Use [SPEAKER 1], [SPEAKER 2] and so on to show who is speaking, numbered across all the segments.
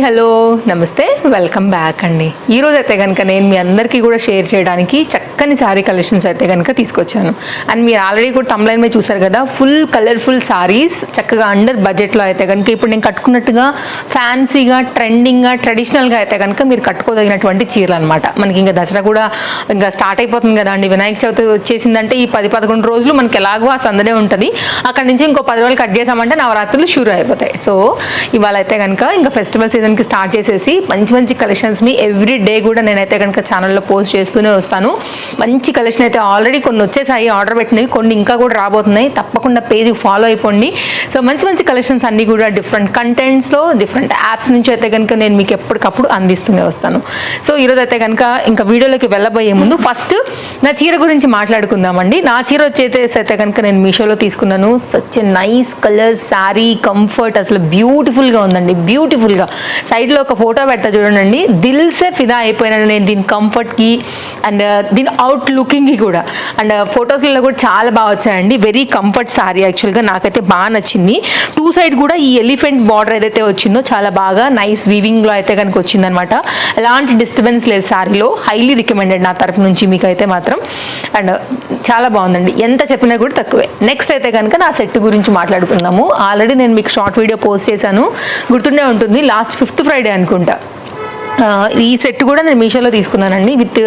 [SPEAKER 1] Hello నమస్తే welcome back అండి. ఈరోజు అయితే కనుక నేను మీ అందరికీ కూడా షేర్ చేయడానికి చక్కని శారీ కలెక్షన్స్ అయితే కనుక తీసుకొచ్చాను. అండ్ మీరు ఆల్రెడీ కూడా తమ్లైన్ మీద చూసారు కదా, ఫుల్ కలర్ఫుల్ శారీస్ చక్కగా అండర్ బడ్జెట్లో అయితే కనుక ఇప్పుడు నేను కట్టుకున్నట్టుగా ఫ్యాన్సీగా ట్రెండింగ్గా ట్రెడిషనల్గా అయితే కనుక మీరు కట్టుకోదగినటువంటి చీరలు అనమాట. మనకి ఇంకా దసరా కూడా ఇంకా స్టార్ట్ అయిపోతుంది కదా అండి. వినాయక చవితి వచ్చేసిందంటే ఈ 10-11 రోజులు మనకి ఎలాగో ఆ సందడే ఉంటుంది. అక్కడ నుంచి ఇంకో 10 రోజులు కట్ చేసామంటే నవరాత్రులు షూర్ అయిపోతాయి. సో ఇవాళ అయితే కనుక ఇంకా ఫెస్టివల్ సీజన్కి స్టార్ట్ చేసేసి మంచి మంచి కలెక్షన్స్ని ఎవ్రీ డే కూడా నేనైతే కనుక ఛానల్లో పోస్ట్ చేస్తూనే వస్తాను. మంచి కలెక్షన్ అయితే ఆల్రెడీ కొన్ని వచ్చేసాయి, ఆర్డర్ పెట్టినవి, కొన్ని ఇంకా కూడా రాబోతున్నాయి. తప్పకుండా పేజ్ ఫాలో అయిపోండి. సో మంచి మంచి కలెక్షన్స్ అన్నీ కూడా డిఫరెంట్ కంటెంట్స్లో డిఫరెంట్ యాప్స్ నుంచి అయితే కనుక నేను మీకు ఎప్పటికప్పుడు అందిస్తూనే వస్తాను. సో ఈరోజు అయితే కనుక ఇంకా వీడియోలోకి వెళ్ళబోయే ముందు ఫస్ట్ నా చీర గురించి మాట్లాడుకుందామండి. నా చీర వచ్చేసి అయితే కనుక నేను మీషోలో తీసుకున్నాను. Such a nice colour sari, comfort, అసలు బ్యూటిఫుల్గా ఉందండి. బ్యూటిఫుల్గా సైడ్లో ఒక ఫోటో పెడతా చూడండి, దిల్సే ఫిదా అయిపోయినాను నేను దీని కంఫర్ట్కి అండ్ దీని అవుట్ లుకింగ్కి కూడా. అండ్ ఫొటోస్లలో కూడా చాలా బాగా వచ్చాయండి. వెరీ కంఫర్ట్ శారీ యాక్చువల్గా నాకైతే బాగా నచ్చింది. టూ సైడ్ కూడా ఈ ఎలిఫెంట్ బార్డర్ ఏదైతే వచ్చిందో చాలా బాగా నైస్ వీవింగ్లో అయితే కనుక వచ్చిందనమాట. ఎలాంటి డిస్టర్బెన్స్ లేదు శారీలో. హైలీ రికమెండెడ్ నా తరఫు నుంచి మీకు అయితే మాత్రం. అండ్ చాలా బాగుందండి, ఎంత చెప్పినా కూడా తక్కువే. నెక్స్ట్ అయితే కనుక నా సెట్ గురించి మాట్లాడుకుందాము. ఆల్రెడీ నేను మీకు షార్ట్ వీడియో పోస్ట్ చేశాను, గుర్తుండే ఉంటుంది, లాస్ట్ 5th ఫ్రైడే అనుకుంటా. ఈ సెట్ కూడా నేను మీషోలో తీసుకున్నానండి. విత్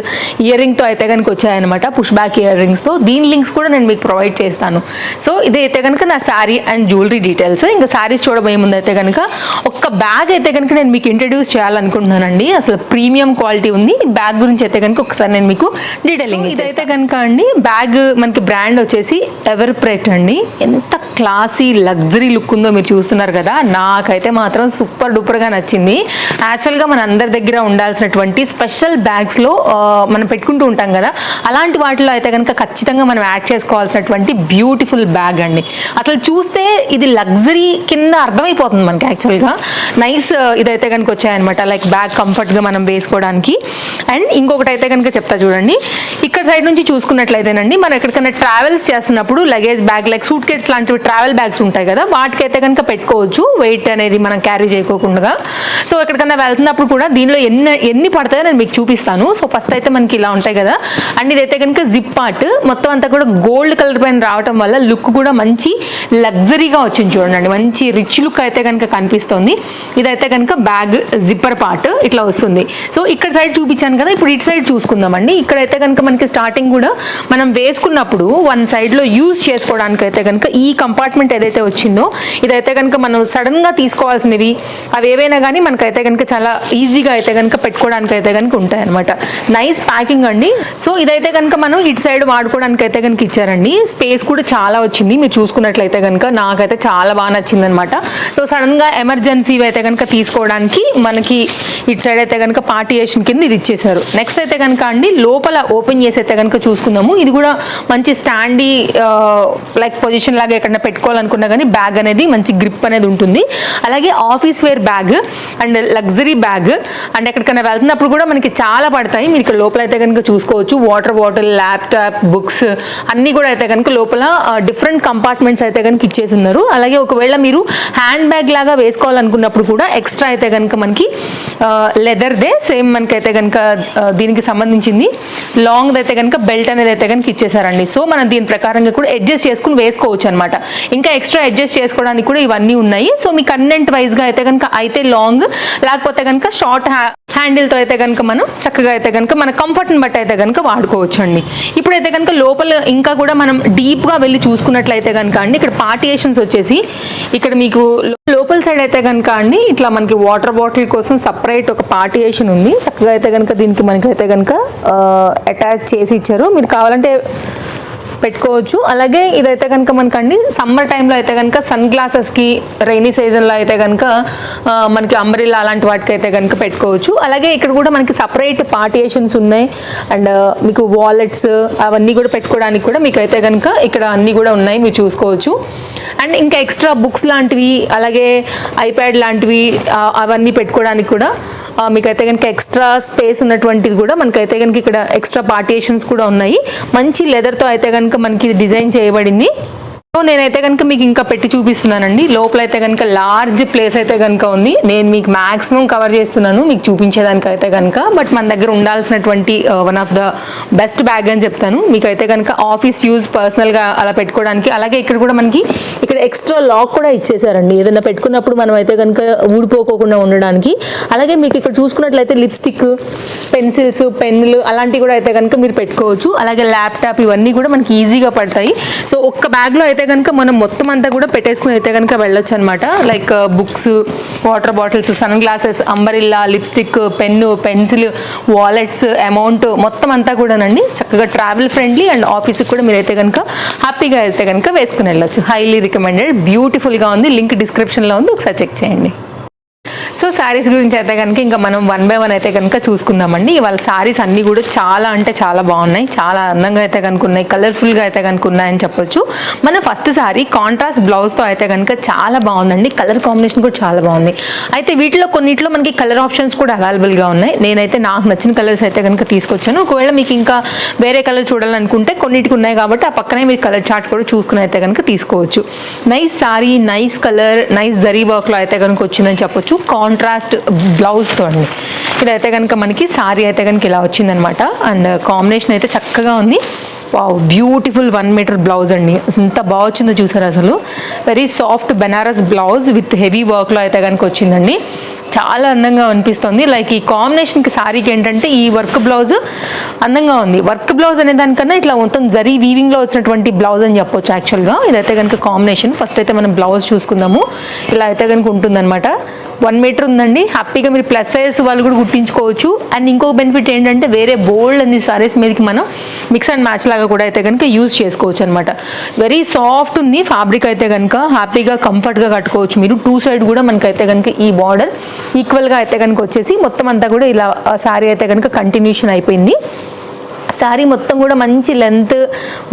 [SPEAKER 1] ఇయర్ రింగ్తో అయితే కనుక వచ్చాయన్నమాట, పుష్ బ్యాక్ ఇయర్ రింగ్స్తో. దీని లింక్స్ కూడా నేను మీకు ప్రొవైడ్ చేస్తాను. సో ఇదైతే కనుక నా శారీ అండ్ జ్యువెలరీ డీటెయిల్స్. ఇంకా శారీస్ చూడబోయే ముందు అయితే కనుక ఒక్క బ్యాగ్ అయితే కనుక నేను మీకు ఇంట్రడ్యూస్ చేయాలనుకుంటున్నానండి. అసలు ప్రీమియం క్వాలిటీ ఉంది. బ్యాగ్ గురించి అయితే కనుక ఒకసారి నేను మీకు డీటెయిలింగ్. ఇదైతే కనుక అండి బ్యాగ్ మనకి బ్రాండ్ వచ్చేసి ఎవర్ ప్రెట్ అండి. ఎంత క్లాసీ లగ్జరీ లుక్ ఉందో మీరు చూస్తున్నారు కదా. నాకైతే మాత్రం సూపర్ డూపర్గా నచ్చింది. యాక్చువల్గా మన అందరి దగ్గర ఉండాల్సినటువంటి స్పెషల్ బ్యాగ్స్లో మనం పెట్టుకుంటూ ఉంటాం కదా, అలాంటి వాటిలో అయితే కనుక ఖచ్చితంగా మనం యాడ్ చేసుకోవాల్సినటువంటి బ్యూటిఫుల్ బ్యాగ్ అండి. అసలు చూస్తే ఇది లగ్జరీ కింద అర్థమైపోతుంది మనకి. యాక్చువల్గా నైస్ ఇదైతే కనుక వచ్చాయన్నమాట, లైక్ బ్యాగ్ కంఫర్ట్గా మనం వేసుకోవడానికి. అండ్ ఇంకొకటి అయితే కనుక చెప్తా చూడండి, ఇక్కడ సైడ్ నుంచి చూసుకున్నట్లయితేనండి మనం ఎక్కడికైనా ట్రావెల్స్ చేస్తున్నప్పుడు luggage bag like suit case లాంటివి ట్రావెల్ బ్యాగ్స్ ఉంటాయి కదా, వాటికైతే కనుక పెట్టుకోవచ్చు, వెయిట్ అనేది మనం క్యారీ చేయకోకుండా. సో ఎక్కడికైనా వెళ్తున్నప్పుడు కూడా దీనిలో ఎన్ని పడతాయో నేను మీకు చూపిస్తాను. సో ఫస్ట్ అయితే మనకి ఇలా ఉంటాయి కదా. అండ్ ఇదైతే కనుక జిప్ పార్ట్ మొత్తం అంతా కూడా గోల్డ్ కలర్ పైన రావటం వల్ల లుక్ కూడా మంచి లగ్జరీగా వచ్చింది చూడండి. మంచి రిచ్ లుక్ అయితే కనుక కనిపిస్తుంది. ఇదైతే కనుక బ్యాగ్ జిప్పర్ పార్ట్ ఇట్లా వస్తుంది. సో ఇక్కడ సైడ్ చూపించాను కదా, ఇప్పుడు ఇటు సైడ్ చూసుకుందామండి. ఇక్కడైతే కనుక మనకి స్టార్టింగ్ కూడా మనం వేసుకున్నప్పుడు వన్ సైడ్లో యూజ్ చేసుకోవడానికి అయితే కనుక ఈ కంపార్ట్మెంట్ ఏదైతే వచ్చిందో ఇదైతే కనుక మనం సడన్గా తీసుకోవాల్సినవి అవి ఏవైనా కానీ మనకైతే కనుక చాలా ఈజీగా అయితే కనుక పెట్టుకోవడానికి అయితే కనుక ఉంటాయి అనమాట. నైస్ ప్యాకింగ్ అండి. సో ఇదైతే కనుక మనం ఇటు సైడ్ వాడుకోవడానికి అయితే కనుక ఇచ్చారండి. స్పేస్ కూడా చాలా వచ్చింది మీరు చూసుకున్నట్లయితే కనుక. నాకైతే చాలా బాగా నచ్చింది అనమాట. సో సడన్గా ఎమర్జెన్సీ అయితే కనుక తీసుకోవడానికి మనకి ఇటు సైడ్ అయితే కనుక పార్టీయేషన్ కింద ఇది ఇచ్చేసారు. నెక్స్ట్ అయితే కనుక అండి లోపల ఓపెన్ చేసి అయితే కనుక చూసుకుందాము. ఇది కూడా మంచి స్టాండీ లైక్ పొజిషన్ లాగా ఎక్కడైనా పెట్టుకోవాలనుకున్నా కానీ బ్యాగ్ అనేది మంచి గ్రిప్ అనేది ఉంటుంది. అలాగే office wear bag and luxury bag and ఎక్కడికైనా వెళ్తున్నప్పుడు కూడా మనకి చాలా పడతాయి. మీరు ఇక్కడ లోపల అయితే కనుక చూసుకోవచ్చు. వాటర్ బాటిల్, ల్యాప్టాప్, బుక్స్ అన్నీ కూడా అయితే కనుక లోపల డిఫరెంట్ కంపార్ట్మెంట్స్ అయితే కనుక ఇచ్చేసి ఉన్నారు. అలాగే ఒకవేళ మీరు హ్యాండ్ బ్యాగ్ లాగా వేసుకోవాలనుకున్నప్పుడు కూడా ఎక్స్ట్రా అయితే కనుక మనకి లెదర్దే సేమ్ మనకైతే కనుక దీనికి సంబంధించింది లాంగ్ అయితే కనుక బెల్ట్ అనేది అయితే కనుక ఇచ్చేసారండి. సో మనం దీని ప్రకారంగా కూడా అడ్జస్ట్ చేసుకుని వేసుకోవచ్చు అనమాట. ఇంకా ఎక్స్ట్రా అడ్జస్ట్ చేసుకోవడానికి కూడా ఇవన్నీ ఉన్నాయి. సో మీ కన్వెంట్ వైజ్గా అయితే కనుక అయితే లాంగ్ లేకపోతే కనుక షార్ట్ హ్యాండిల్తో అయితే కనుక మనం చక్కగా అయితే కనుక మన కంఫర్ట్ని బట్టి అయితే కనుక వాడుకోవచ్చు అండి. ఇప్పుడైతే కనుక లోపల ఇంకా కూడా మనం డీప్గా వెళ్ళి చూసుకున్నట్లయితే కనుక అండి ఇక్కడ పార్టీయేషన్స్ వచ్చేసి ఇక్కడ మీకు లోపల సైడ్ అయితే కనుక అండి ఇట్లా మనకి వాటర్ బాటిల్ కోసం సపరేట్ ఒక పార్టీయేషన్ ఉంది. చక్కగా అయితే కనుక దీనికి మనకైతే కనుక అటాచ్ చేసి ఇచ్చారు, మీరు కావాలంటే పెట్టుకోవచ్చు. అలాగే ఇదైతే కనుక మనకండి సమ్మర్ టైంలో అయితే కనుక సన్ గ్లాసెస్కి, రైనీ సీజన్లో అయితే కనుక మనకి అంబ్రెల్లా అలాంటి వాటికి అయితే కనుక పెట్టుకోవచ్చు. అలాగే ఇక్కడ కూడా మనకి సపరేట్ పార్టీయేషన్స్ ఉన్నాయి. అండ్ మీకు వాలెట్స్ అవన్నీ కూడా పెట్టుకోవడానికి కూడా మీకు అయితే కనుక ఇక్కడ అన్నీ కూడా ఉన్నాయి, మీరు చూసుకోవచ్చు. అండ్ ఇంకా ఎక్స్ట్రా బుక్స్ లాంటివి అలాగే ఐప్యాడ్ లాంటివి అవన్నీ పెట్టుకోవడానికి కూడా మీకైతే కనుక ఎక్స్ట్రా స్పేస్ ఉన్నటువంటిది కూడా మనకైతే కనుక ఇక్కడ ఎక్స్ట్రా పార్టీషన్స్ కూడా ఉన్నాయి. మంచి లెదర్తో అయితే కనుక మనకి డిజైన్ చేయబడింది. సో నేనైతే కనుక మీకు ఇంకా పెట్టి చూపిస్తున్నానండి. లోపల అయితే కనుక లార్జ్ ప్లేస్ అయితే కనుక ఉంది. నేను మీకు మాక్సిమం కవర్ చేస్తున్నాను మీకు చూపించేదానికి అయితే కనుక. బట్ మన దగ్గర ఉండాల్సినటువంటి one of the best bag అని చెప్తాను. మీకు అయితే కనుక ఆఫీస్ యూజ్ పర్సనల్గా అలా పెట్టుకోవడానికి. అలాగే ఇక్కడ కూడా మనకి ఇక్కడ ఎక్స్ట్రా లాక్ కూడా ఇచ్చేసారండి, ఏదైనా పెట్టుకున్నప్పుడు మనం అయితే కనుక ఊడిపోకోకుండా ఉండడానికి. అలాగే మీకు ఇక్కడ చూసుకున్నట్లయితే లిప్స్టిక్, పెన్సిల్స్, పెన్నులు అలాంటివి కూడా అయితే కనుక మీరు పెట్టుకోవచ్చు. అలాగే ల్యాప్టాప్ ఇవన్నీ కూడా మనకి ఈజీగా పడతాయి. సో ఒక్క బ్యాగ్లో అయితే కనుక మనం మొత్తం అంతా కూడా పెట్టేసుకుని అయితే కనుక వెళ్ళొచ్చు అనమాట. Like books, water bottles, sun glasses, umbrella, lipstick, pen, pencil, wallets, amount మొత్తం అంతా కూడానండి చక్కగా ట్రావెల్ ఫ్రెండ్లీ అండ్ ఆఫీస్కి కూడా మీరైతే కనుక హ్యాపీగా అయితే కనుక వేసుకుని వెళ్ళొచ్చు. హైలీ రికమెండెడ్, బ్యూటిఫుల్గా ఉంది. లింక్ డిస్క్రిప్షన్లో ఉంది, ఒకసారి చెక్ చేయండి. సో శారీస్ గురించి అయితే కనుక ఇంకా మనం 1 by 1 అయితే కనుక చూసుకుందామండి. ఇవాళ శారీస్ అన్నీ కూడా చాలా అంటే చాలా బాగున్నాయి, చాలా అందంగా అయితే కనుక ఉన్నాయి, కలర్ఫుల్గా అయితే కనుక ఉన్నాయని చెప్పొచ్చు. మన ఫస్ట్ శారీ కాంట్రాస్ట్ బ్లౌజ్తో అయితే కనుక చాలా బాగుందండి. కలర్ కాంబినేషన్ కూడా చాలా బాగుంది. అయితే వీటిలో కొన్నిట్లో మనకి కలర్ ఆప్షన్స్ కూడా అవైలబుల్గా ఉన్నాయి. నేనైతే నాకు నచ్చిన కలర్స్ అయితే కనుక తీసుకొచ్చాను. ఒకవేళ మీకు ఇంకా వేరే కలర్ చూడాలనుకుంటే కొన్నిటికి ఉన్నాయి కాబట్టి ఆ పక్కనే మీరు కలర్ చార్ట్ కూడా చూసుకుని అయితే కనుక తీసుకోవచ్చు. Nice sari, nice colour, nice zari వర్క్లో అయితే కనుక వచ్చిందని చెప్పొచ్చు. కాంట్రాస్ట్ బ్లౌజ్తో అండి. ఇదైతే కనుక మనకి సారీ అయితే కనుక ఇలా వచ్చిందనమాట. అండ్ కాంబినేషన్ అయితే చక్కగా ఉంది. వావ్, బ్యూటిఫుల్ 1 మీటర్ బ్లౌజ్ అండి. ఎంత బాగా వచ్చిందో చూసారు అసలు. Very soft Banaras blouse with heavy వర్క్లో అయితే కనుక వచ్చిందండి. చాలా అందంగా అనిపిస్తుంది. లైక్ ఈ కాంబినేషన్కి శారీకి ఏంటంటే ఈ వర్క్ బ్లౌజ్ అందంగా ఉంది. వర్క్ బ్లౌజ్ అనే దానికన్నా ఇట్లా మొత్తం జరీ వీవింగ్లో వచ్చినటువంటి బ్లౌజ్ అని చెప్పొచ్చు యాక్చువల్గా. ఇదైతే కనుక కాంబినేషన్. ఫస్ట్ అయితే మనం బ్లౌజ్ చూసుకుందాము. ఇలా అయితే కనుక ఉంటుందన్నమాట. 1 మీటర్ ఉందండి. హ్యాపీగా మీరు ప్లస్ సైజ్ వాళ్ళు కూడా కుట్టించుకోవచ్చు. అండ్ ఇంకో బెనిఫిట్ ఏంటంటే వేరే బోల్డ్ అన్ని సారీస్ మీదకి మనం మిక్స్ అండ్ మ్యాచ్ లాగా కూడా అయితే కనుక యూజ్ చేసుకోవచ్చు అనమాట. వెరీ సాఫ్ట్ ఉంది ఫ్యాబ్రిక్ అయితే కనుక. హ్యాపీగా కంఫర్ట్గా కట్టుకోవచ్చు మీరు. 2 సైడ్ కూడా మనకైతే కనుక ఈ బార్డర్ ఈక్వల్గా అయితే కనుక వచ్చేసి మొత్తం అంతా కూడా ఇలా శారీ అయితే కనుక కంటిన్యూషన్ అయిపోయింది. శారీ మొత్తం కూడా మంచి length,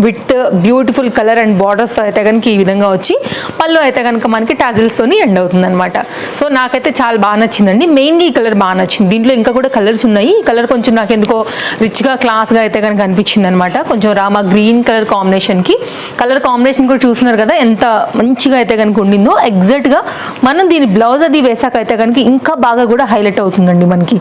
[SPEAKER 1] with beautiful colour and బార్డర్స్తో అయితే కనుక ఈ విధంగా వచ్చి పళ్ళు అయితే కనుక మనకి టాజిల్స్తోని ఎండ్ అవుతుంది అనమాట. సో నాకైతే చాలా బాగా నచ్చిందండి. మెయిన్గా ఈ కలర్ బాగా నచ్చింది. దీంట్లో ఇంకా కూడా కలర్స్ ఉన్నాయి. ఈ కలర్ కొంచెం నాకు ఎందుకో రిచ్గా క్లాస్గా అయితే కనుక అనిపించింది అనమాట. కొంచెం రామా గ్రీన్ కలర్ కాంబినేషన్కి కలర్ కాంబినేషన్ కూడా చూస్తున్నారు కదా ఎంత మంచిగా అయితే కనుక ఉండిందో. ఎగ్జాక్ట్గా మనం దీని బ్లౌజ్ అది వేసాక అయితే కనుక ఇంకా బాగా కూడా హైలైట్ అవుతుందండి. మనకి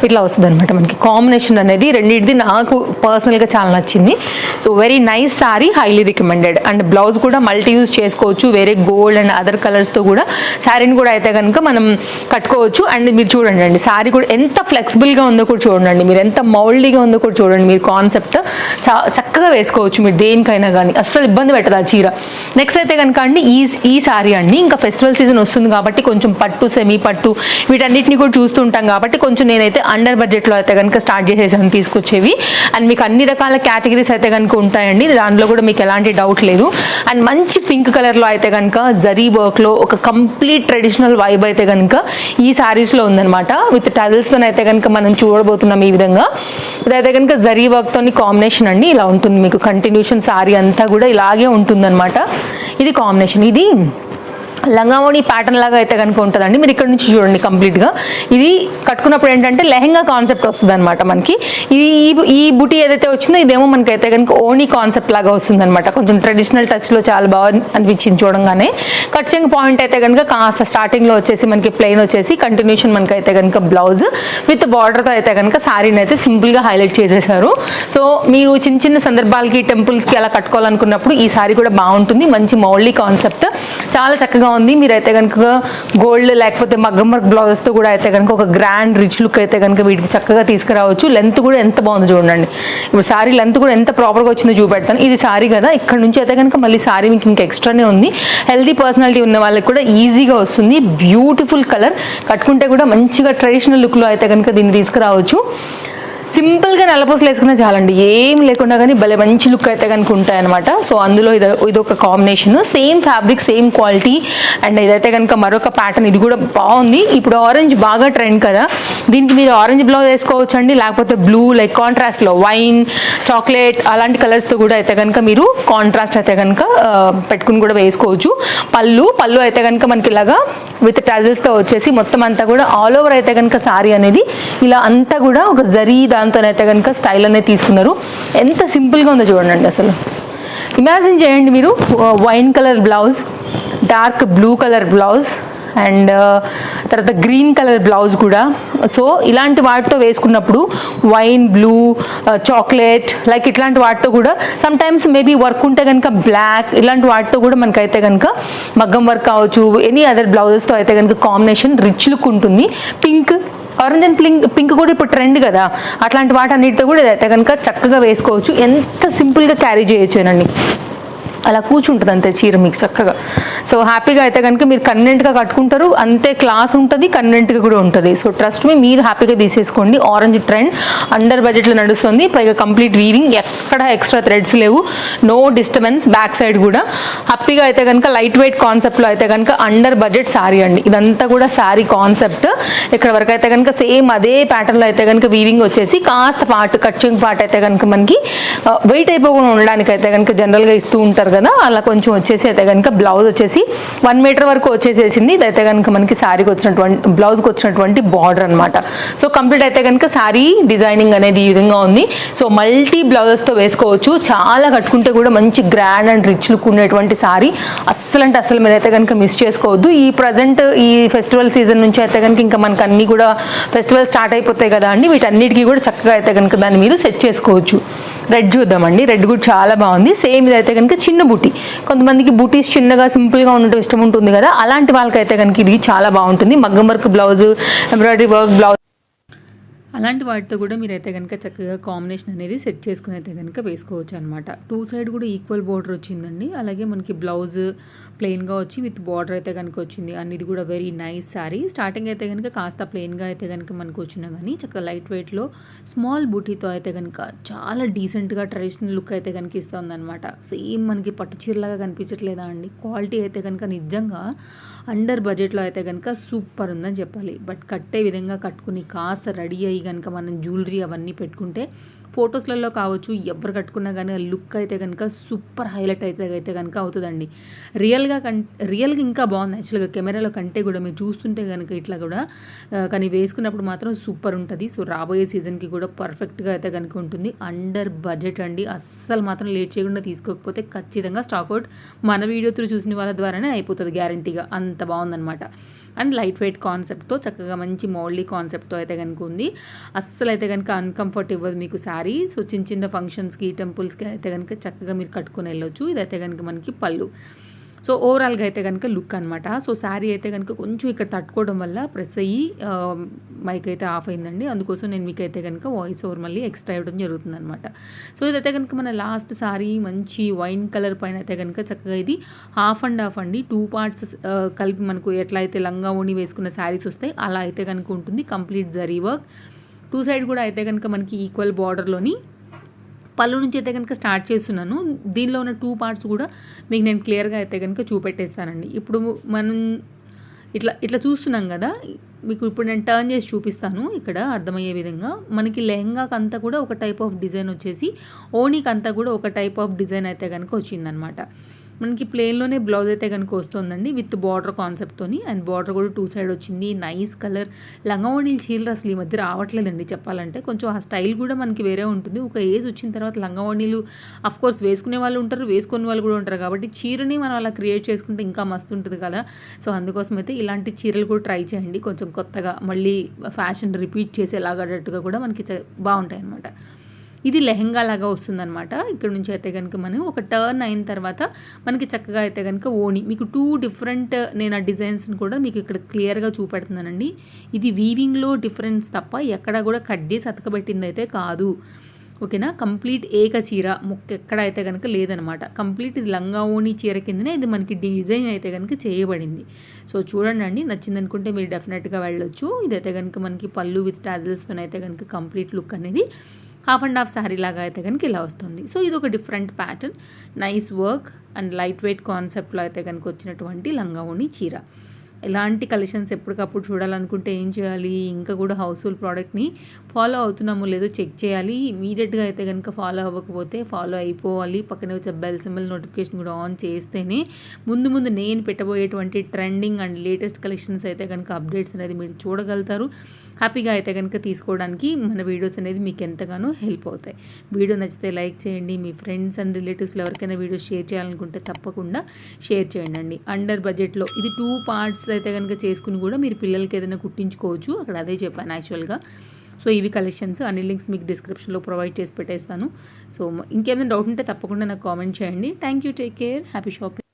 [SPEAKER 1] ఇట్లా వస్తుంది అనమాట. మనకి కాంబినేషన్ అనేది రెండింటిది నాకు పర్సనల్గా చాలా నచ్చింది. So very nice sari, highly recommended. And blouse కూడా మల్టీ యూజ్ చేసుకోవచ్చు. వేరే గోల్డ్ అండ్ అదర్ కలర్స్తో కూడా శారీని కూడా అయితే కనుక మనం కట్టుకోవచ్చు. అండ్ మీరు చూడండి అండి శారీ కూడా ఎంత ఫ్లెక్సిబుల్గా ఉందో కూడా చూడండి. మీరు ఎంత మౌల్డీగా ఉందో కూడా చూడండి. మీరు కాన్సెప్ట్ చక్కగా వేసుకోవచ్చు మీరు దేనికైనా కానీ, అస్సలు ఇబ్బంది పెట్టదు ఆ చీర. నెక్స్ట్ అయితే కనుక అండి ఈ శారీ అండి. ఇంకా ఫెస్టివల్ సీజన్ వస్తుంది కాబట్టి కొంచెం పట్టు, సెమీ పట్టు వీటన్నిటిని కూడా చూస్తుంటాం కాబట్టి కొంచెం నేనైతే అండర్ బడ్జెట్లో అయితే కనుక స్టార్ట్ చేసేసాను తీసుకొచ్చేవి. అండ్ మీకు అన్ని రకాల కేటగిరీస్ అయితే కనుక ఉంటాయండి. దాంట్లో కూడా మీకు ఎలాంటి డౌట్ లేదు. అండ్ మంచి పింక్ కలర్లో అయితే కనుక జరీ వర్క్లో ఒక కంప్లీట్ ట్రెడిషనల్ వైబ్ అయితే కనుక ఈ శారీస్లో ఉందన్నమాట. విత్ టజల్స్తో అయితే కనుక మనం చూడబోతున్నాం ఈ విధంగా. ఇదైతే కనుక జరీ వర్క్తో కాంబినేషన్ అండి. ఇలా ఉంటుంది మీకు కంటిన్యూషన్ శారీ అంతా కూడా ఇలాగే ఉంటుందన్నమాట. ఇది కాంబినేషన్. ఇది లంగావోణి ప్యాటర్న్ లాగా అయితే కనుక ఉంటుందండి. మీరు ఇక్కడ నుంచి చూడండి కంప్లీట్గా. ఇది కట్టుకున్నప్పుడు ఏంటంటే లెహంగా కాన్సెప్ట్ వస్తుంది అనమాట మనకి. ఈ బుటీ ఏదైతే వచ్చిందో ఇదేమో మనకైతే కనుక ఓణీ కాన్సెప్ట్ లాగా వస్తుంది అనమాట. కొంచెం ట్రెడిషనల్ టచ్లో చాలా బాగా అనిపించింది చూడంగానే. కట్చింగ్ పాయింట్ అయితే కనుక కాస్త స్టార్టింగ్లో వచ్చేసి మనకి ప్లెయిన్ వచ్చేసి కంటిన్యూషన్ మనకైతే కనుక బ్లౌజ్ విత్ బార్డర్తో అయితే కనుక శారీని అయితే సింపుల్గా హైలైట్ చేసేసారు. సో మీరు చిన్న చిన్న సందర్భాలకి టెంపుల్స్కి అలా కట్టుకోవాలనుకున్నప్పుడు ఈ శారీ కూడా బాగుంటుంది. మంచి మౌల్డీ కాన్సెప్ట్ చాలా చక్కగా ఉంది. మీరైతే కనుక గోల్డ్ లేకపోతే మగ్గం వర్క్ బ్లౌజెస్తో కూడా అయితే కనుక ఒక గ్రాండ్ రిచ్ లుక్ అయితే కనుక వీటికి చక్కగా తీసుకురావచ్చు. లెంత్ కూడా ఎంత బాగుందో చూడండి. ఇప్పుడు శారీ లెంత్ కూడా ఎంత ప్రాపర్గా వచ్చిందో చూపెడతాను. ఇది శారీ కదా, ఇక్కడ నుంచి అయితే కనుక మళ్ళీ శారీ మీకు ఇంకా ఎక్స్ట్రానే ఉంది. హెల్దీ పర్సనాలిటీ ఉన్న వాళ్ళకి కూడా ఈజీగా వస్తుంది. బ్యూటిఫుల్ కలర్, కట్టుకుంటే కూడా మంచిగా ట్రెడిషనల్ లుక్లో అయితే కనుక దీన్ని తీసుకురావచ్చు. సింపుల్గా నల్లపూసలు వేసుకున్నా చాలండి, ఏం లేకుండా కానీ భలే మంచి లుక్ అయితే కనుక ఉంటాయి అనమాట. సో అందులో ఇదొక combination, same fabric same quality. And ఇదైతే కనుక మరొక ప్యాటర్న్, ఇది కూడా బాగుంది. ఇప్పుడు ఆరెంజ్ బాగా ట్రెండ్ కదా, దీనికి మీరు ఆరెంజ్ బ్లౌజ్ వేసుకోవచ్చు అండి, లేకపోతే బ్లూ లైక్ కాంట్రాస్ట్లో వైన్ చాక్లెట్ అలాంటి కలర్స్తో కూడా అయితే కనుక మీరు కాంట్రాస్ట్ అయితే కనుక పెట్టుకుని కూడా వేసుకోవచ్చు. పళ్ళు అయితే కనుక మనకి ఇలాగా విత్ టాజల్స్తో వచ్చేసి మొత్తం అంతా కూడా ఆల్ ఓవర్ అయితే కనుక సారీ అనేది ఇలా అంతా కూడా ఒక జరీ దాంతోనైతే కనుక స్టైల్ అనేది తీసుకున్నారు. ఎంత సింపుల్గా ఉందో చూడండి అసలు. ఇమాజిన్ చేయండి మీరు, wine colour blouse, dark blue colour blouse and తర్వాత గ్రీన్ కలర్ బ్లౌజ్ కూడా. సో ఇలాంటి వాటితో వేసుకున్నప్పుడు వైన్, బ్లూ, చాక్లెట్ లైక్ ఇట్లాంటి వాటితో కూడా సమ్ టైమ్స్ మేబీ వర్క్ ఉంటే కనుక బ్లాక్, ఇలాంటి వాటితో కూడా మనకైతే కనుక మగ్గం వర్క్ కావచ్చు, ఎనీ అదర్ బ్లౌజెస్తో అయితే కనుక కాంబినేషన్ రిచ్ లుక్ ఉంటుంది. పింక్, ఆరెంజ్ అండ్ పింక్ కూడా ఇప్పుడు ట్రెండ్ కదా, అట్లాంటి వాటన్నిటితో కూడా ఇదైతే కనుక చక్కగా వేసుకోవచ్చు. ఎంత సింపుల్గా క్యారీ చేయొచ్చేనండి, అలా కూర్చుంటుంది అంతే చీర మీకు చక్కగా. సో హ్యాపీగా అయితే కనుక మీరు కన్వెంట్గా కట్టుకుంటారు, అంతే క్లాస్ ఉంటుంది, కన్వెంట్గా కూడా ఉంటుంది. సో ట్రస్ట్ మీ, మీరు హ్యాపీగా తీసేసుకోండి. ఆరెంజ్ ట్రెండ్ అండర్ బడ్జెట్లో నడుస్తుంది, పైగా కంప్లీట్ వీవింగ్, ఎక్కడ ఎక్స్ట్రా థ్రెడ్స్ లేవు, నో డిస్టర్బెన్స్. బ్యాక్ సైడ్ కూడా హ్యాపీగా అయితే కనుక లైట్ వెయిట్ కాన్సెప్ట్లో అయితే కనుక అండర్ బడ్జెట్ శారీ అండి. ఇదంతా కూడా శారీ కాన్సెప్ట్. ఇక్కడ వరకు అయితే కనుక సేమ్ అదే ప్యాటర్న్లో అయితే కనుక వీవింగ్ వచ్చేసి కాస్త పార్ట్ కట్చింగ్ పార్ట్ అయితే కనుక మనకి వెయిట్ అయిపోకుండా ఉండడానికి అయితే కనుక జనరల్గా ఇస్తూ ఉంటారు కదా, అలా కొంచెం వచ్చేసి అయితే కనుక బ్లౌజ్ వచ్చేసి 1 మీటర్ వరకు వచ్చేసేసింది. ఇదైతే కనుక మనకి శారీకి వచ్చినటువంటి బ్లౌజ్కి వచ్చినటువంటి బార్డర్ అనమాట. సో కంప్లీట్ అయితే కనుక శారీ డిజైనింగ్ అనేది ఈ విధంగా ఉంది. సో మల్టీ బ్లౌజెస్తో వేసుకోవచ్చు, చాలా కట్టుకుంటే కూడా మంచి గ్రాండ్ అండ్ రిచ్ లుక్ ఉండేటువంటి శారీ. అస్సలంటే అసలు మీరైతే కనుక మిస్ చేసుకోవద్దు. ఈ ప్రజెంట్ ఈ ఫెస్టివల్ సీజన్ నుంచి అయితే కనుక ఇంకా మనకు అన్నీ కూడా ఫెస్టివల్ స్టార్ట్ అయిపోతాయి కదా అండి, వీటన్నిటికీ కూడా చక్కగా అయితే కనుక దాన్ని మీరు సెట్ చేసుకోవచ్చు. రెడ్ చూద్దామండి, రెడ్ కూడా చాలా బాగుంది. సేమ్ ఇదైతే కనుక చిన్న బూటీ, కొంతమందికి బూటీస్ చిన్నగా సింపుల్గా ఉండటం ఇష్టం ఉంటుంది కదా, అలాంటి వాళ్ళకైతే కనుక ఇది చాలా బాగుంటుంది. మగ్గం work blouse, embroidery work blouse, అలాంటి వాటితో కూడా మీరైతే కనుక చక్కగా కాంబినేషన్ అనేది సెట్ చేసుకుని అయితే కనుక వేసుకోవచ్చు అనమాట. 2 సైడ్ కూడా ఈక్వల్ బార్డర్ వచ్చిందండి. అలాగే మనకి బ్లౌజ్ ప్లెయిన్గా వచ్చి విత్ బార్డర్ అయితే కనుక వచ్చింది. అండ్ ఇది కూడా వెరీ నైస్ శారీ. స్టార్టింగ్ అయితే కనుక కాస్త ప్లెయిన్గా అయితే కనుక మనకు వచ్చినా కానీ చక్కగా లైట్ వెయిట్లో స్మాల్ బూటీతో అయితే కనుక చాలా డీసెంట్గా ట్రెడిషనల్ లుక్ అయితే కనుక ఇస్తుంది అనమాట. సేమ్ మనకి పట్టు చీరలాగా కనిపించట్లేదా అండి? క్వాలిటీ అయితే కనుక నిజంగా అండర్ బడ్జెట్లో అయితే కనుక సూపర్ ఉందని చెప్పాలి. బట్ కట్టే విధంగా కట్టుకుని కాస్త రెడీ అయ్యి కనుక మనం జ్యువెలరీ అవన్నీ పెట్టుకుంటే ఫొటోస్లలో కావచ్చు ఎవరు కట్టుకున్నా కానీ ఆ లుక్ అయితే కనుక సూపర్ హైలైట్ అయితే కనుక అవుతుందండి. రియల్గా ఇంకా బాగుంది యాక్చువల్గా, కెమెరాలో కంటే కూడా మీరు చూస్తుంటే కనుక ఇట్లా కూడా కానీ వేసుకున్నప్పుడు మాత్రం సూపర్ ఉంటుంది. సో రాబోయే సీజన్కి కూడా పర్ఫెక్ట్గా అయితే కనుక ఉంటుంది. అండర్ బడ్జెట్ అండి, అస్సలు మాత్రం లేట్ చేయకుండా తీసుకోకపోతే ఖచ్చితంగా స్టాక్అవుట్ మన వీడియో త్రూ చూసిన వాళ్ళ ద్వారానే అయిపోతుంది గ్యారంటీగా. అంత బాగుందనమాట. అండ్ లైట్ వెయిట్ కాన్సెప్ట్తో చక్కగా మంచి మోడలీ కాన్సెప్ట్తో అయితే కనుక ఉంది. అస్సలు అయితే కనుక అన్కంఫర్ట్ ఇవ్వదు మీకు శారీ. సో చిన్న చిన్న ఫంక్షన్స్కి, టెంపుల్స్కి అయితే కనుక చక్కగా మీరు కట్టుకుని వెళ్ళొచ్చు. ఇదైతే కనుక మనకి పళ్ళు. సో ఓవరాల్గా అయితే కనుక లుక్ అనమాట. సో శారీ అయితే కనుక కొంచెం ఇక్కడ తట్టుకోవడం వల్ల ప్రెస్ అయ్యి మైక్ అయితే ఆఫ్ అయిందండి. అందుకోసం నేను మీకు అయితే కనుక వాయిస్ ఓవర్ మళ్ళీ ఎక్స్ట్రా ఇవ్వడం జరుగుతుంది అనమాట. సో ఇదైతే కనుక మన లాస్ట్ శారీ మంచి వైన్ కలర్ పైన అయితే కనుక చక్కగా ఇది హాఫ్ అండ్ హాఫ్ అండి. 2 పార్ట్స్ కలిపి మనకు ఎట్లా అయితే లంగా ఓణి వేసుకున్న శారీస్ వస్తాయి అలా అయితే కనుక ఉంటుంది. Complete zari work. 2 సైడ్ కూడా అయితే కనుక మనకి ఈక్వల్ బార్డర్లోని పళ్ళు నుంచి అయితే కనుక స్టార్ట్ చేస్తున్నాను. దీనిలో ఉన్న 2 పార్ట్స్ కూడా మీకు నేను క్లియర్గా అయితే కనుక చూపెట్టేస్తానండి. ఇప్పుడు మనం ఇట్లా చూస్తున్నాం కదా, మీకు ఇప్పుడు నేను టర్న్ చేసి చూపిస్తాను ఇక్కడ అర్థమయ్యే విధంగా. మనకి లెహంగాకి అంతా కూడా ఒక టైప్ ఆఫ్ డిజైన్ వచ్చేసి ఓనీకి అంతా కూడా ఒక టైప్ ఆఫ్ డిజైన్ అయితే కనుక వచ్చిందనమాట. మనకి ప్లెయిన్లోనే బ్లౌజ్ అయితే కనుక వస్తుందండి విత్ బార్డర్ కాన్సెప్ట్తోని. అండ్ బార్డర్ కూడా 2 సైడ్ వచ్చింది. Nice colour. లంగావోణీలు చీరలు అసలు ఈ మధ్య రావట్లేదండి చెప్పాలంటే. కొంచెం ఆ స్టైల్ కూడా మనకి వేరే ఉంటుంది. ఒక ఏజ్ వచ్చిన తర్వాత లంగావోణీలు అఫ్కోర్స్ వేసుకునే వాళ్ళు ఉంటారు, వేసుకునే వాళ్ళు కూడా ఉంటారు. కాబట్టి చీరని మనం అలా క్రియేట్ చేసుకుంటే ఇంకా మస్తు ఉంటుంది కదా. సో అందుకోసం అయితే ఇలాంటి చీరలు కూడా ట్రై చేయండి. కొంచెం కొత్తగా మళ్ళీ ఫ్యాషన్ రిపీట్ చేసేలాగేటట్టుగా కూడా మనకి బాగుంటాయి అన్నమాట. ఇది లెహంగా లాగా వస్తుందన్నమాట. ఇక్కడ నుంచి అయితే కనుక మనం ఒక టర్న్ అయిన తర్వాత మనకి చక్కగా అయితే కనుక ఓణి మీకు 2 డిఫరెంట్ నేను ఆ డిజైన్స్ని కూడా మీకు ఇక్కడ క్లియర్గా చూపెడుతున్నానండి. ఇది వీవింగ్లో డిఫరెన్స్ తప్ప ఎక్కడ కూడా కట్ చేసి అతకబెట్టింది అయితే కాదు. ఓకేనా? కంప్లీట్ ఏక చీర ముక్క ఎక్కడ అయితే కనుక లేదనమాట. కంప్లీట్ ఇది లంగా ఓణి చీర కిందనే ఇది మనకి డిజైన్ అయితే కనుక చేయబడింది. సో చూడండి అండి, నచ్చింది అనుకుంటే మీరు డెఫినెట్గా వెళ్ళొచ్చు. ఇదైతే కనుక మనకి పళ్ళు విత్ టాజిల్స్తో అయితే కనుక కంప్లీట్ లుక్ అనేది హాఫ్ అండ్ హాఫ్ శారీ లాగా అయితే కనుక ఇలా వస్తుంది. సో ఇది ఒక different pattern, nice work and light weight కాన్సెప్ట్లో అయితే కనుక వచ్చినటువంటి లంగా ఓణి చీర. ఎలాంటి కలెక్షన్స్ ఎప్పటికప్పుడు చూడాలనుకుంటే ఏం చేయాలి, ఇంకా కూడా హౌస్ఫుల్ ప్రోడక్ట్ని ఫాలో అవుతున్నామో లేదో చెక్ చేయాలి. ఇమీడియట్గా అయితే కనుక ఫాలో అవ్వకపోతే ఫాలో అయిపోవాలి. పక్కనే వచ్చే బెల్ సింబల్ నోటిఫికేషన్ కూడా ఆన్ చేస్తేనే ముందు ముందు నేను పెట్టబోయేటువంటి ట్రెండింగ్ అండ్ లేటెస్ట్ కలెక్షన్స్ అయితే కనుక అప్డేట్స్ అనేది మీరు చూడగలుగుతారు. హ్యాపీగా అయితే కనుక తీసుకోవడానికి మన వీడియోస్ అనేది మీకు ఎంతగానో హెల్ప్ అవుతాయి. వీడియో నచ్చితే లైక్ చేయండి. మీ ఫ్రెండ్స్ అండ్ రిలేటివ్స్లో ఎవరికైనా వీడియోస్ షేర్ చేయాలనుకుంటే తప్పకుండా షేర్ చేయండి. అండర్ బడ్జెట్లో ఇది 2 పార్ట్స్ అయితే కనుక చేసుకుని కూడా మీరు పిల్లలకి ఏదైనా కుట్టించుకోవచ్చు. అక్కడ అదే చెప్పాను యాక్చువల్గా. సో ఇవి కలెక్షన్స్, అన్ని లింక్స్ మీకు డిస్క్రిప్షన్లో ప్రొవైడ్ చేసి పెట్టేస్తాను. సో ఇంకేమైనా డౌట్ ఉంటే తప్పకుండా నాకు కామెంట్ చేయండి. Thank you, take care, happy shopping.